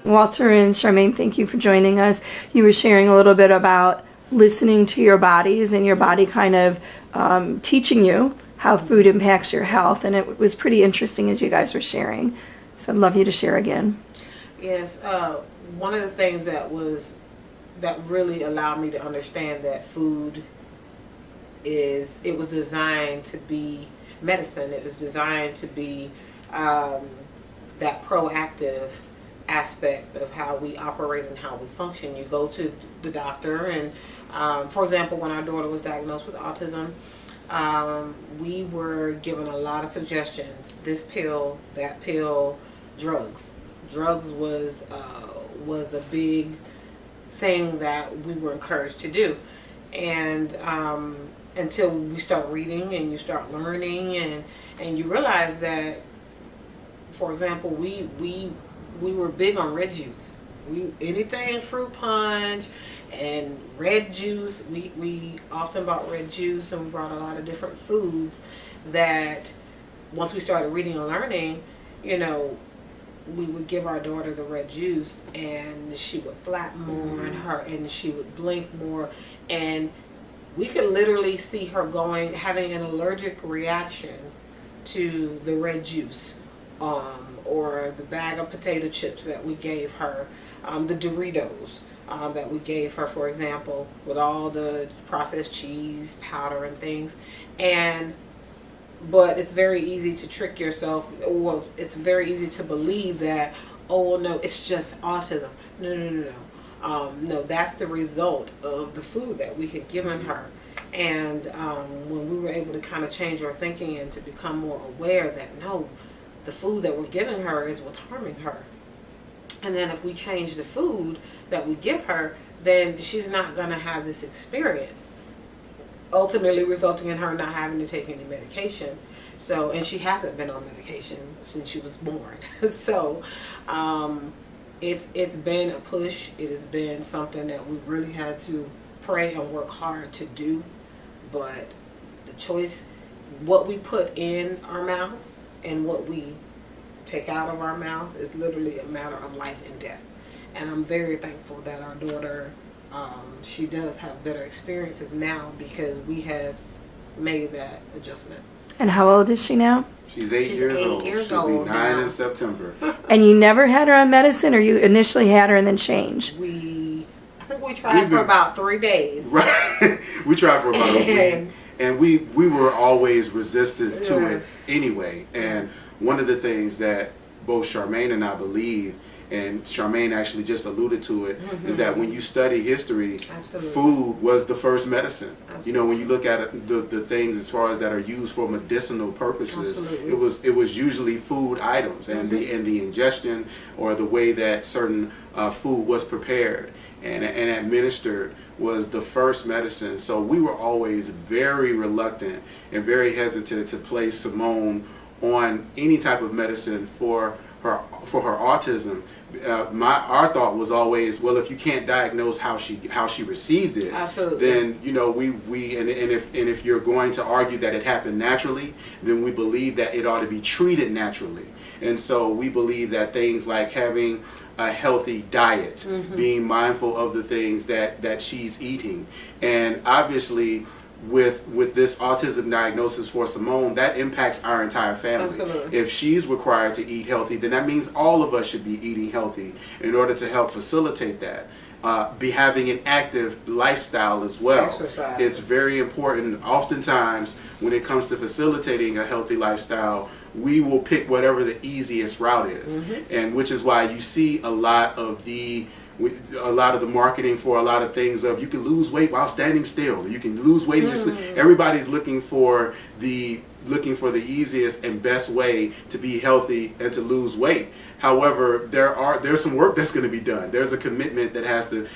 Walter and Charmaine, thank you for joining us. You were sharing a little bit about listening to your bodies and your body kind of teaching you how food impacts your health, and it was pretty interesting as you guys were sharing. So I'd love you to share again. Yes, one of the things that really allowed me to understand that food was designed to be medicine. It was designed to be that proactive aspect of how we operate and how we function. You go to the doctor, and for example, when our daughter was diagnosed with autism, we were given a lot of suggestions: this pill, that pill, drugs. Drugs was a big thing that we were encouraged to do, and until we start reading and you start learning and you realize that, for example, we were big on red juice. Anything fruit punch and red juice. We often bought red juice, and we brought a lot of different foods that once we started reading and learning, we would give our daughter the red juice and she would flap more and she would blink more, and we could literally see her having an allergic reaction to the red juice. Or the bag of potato chips that we gave her, the Doritos that we gave her, for example, with all the processed cheese, powder, and things. But it's very easy to trick yourself. Well, it's very easy to believe that, oh no, it's just autism. No. No, that's the result of the food that we had given her. And when we were able to kind of change our thinking and to become more aware that no, the food that we're giving her is what's harming her. And then if we change the food that we give her, then she's not going to have this experience, ultimately resulting in her not having to take any medication. So, and she hasn't been on medication since she was born. So, it's been a push. It has been something that we really had to pray and work hard to do. But the choice, what we put in our mouths and what we take out of our mouths, is literally a matter of life and death. And I'm very thankful that our daughter, she does have better experiences now because we have made that adjustment. And how old is she now? She's 8 years old. She'll be 9 in September. And you never had her on medicine, or you initially had her and then changed? I think we tried for about 3 days. Right. We tried for about a week. And we were always resistant to it anyway. And one of the things that both Charmaine and I believe, and Charmaine actually just alluded to it, is that when you study history, food was the first medicine. When you look at it, the things as far as that are used for medicinal purposes, it was usually food items and the ingestion or the way that certain food was prepared and administered was the first medicine. So we were always very reluctant and very hesitant to place Simone on any type of medicine for her autism. Our thought was always, well, if you can't diagnose how she received it, then if you're going to argue that it happened naturally, then we believe that it ought to be treated naturally. And so we believe that things like having a healthy diet, being mindful of the things that she's eating, and obviously with this autism diagnosis for Simone, that impacts our entire family. Absolutely. If she's required to eat healthy, then that means all of us should be eating healthy in order to help facilitate that. Be having an active lifestyle as well. Exercise. It's very important. Oftentimes, when it comes to facilitating a healthy lifestyle, we will pick whatever the easiest route is, and which is why you see a lot of the marketing for a lot of things of you can lose weight while standing still. You can lose weight. Everybody's looking for the easiest and best way to be healthy and to lose weight. However, there's some work that's going to be done. There's a commitment that has to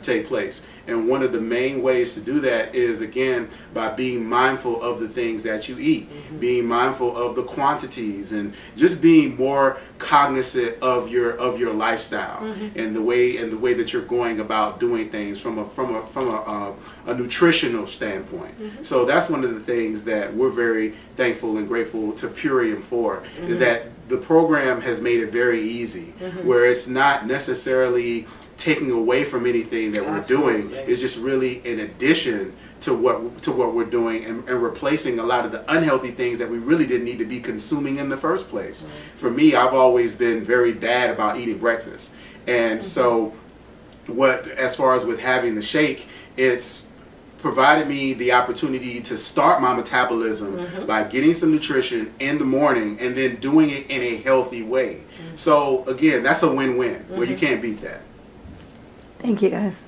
take place. And one of the main ways to do that is, again, by being mindful of the things that you eat, being mindful of the quantities, and just being more cognizant of your lifestyle and the way that you're going about doing things from a a nutritional standpoint. So that's one of the things that we're very thankful and grateful to Purium for, is that the program has made it very easy, where it's not necessarily taking away from anything that we're doing. It's just really in addition to what we're doing, and replacing a lot of the unhealthy things that we really didn't need to be consuming in the first place. For me, I've always been very bad about eating breakfast, and so as far as with having the shake, it's provided me the opportunity to start my metabolism by getting some nutrition in the morning and then doing it in a healthy way. So again, that's a win-win where you can't beat that. Thank you, guys.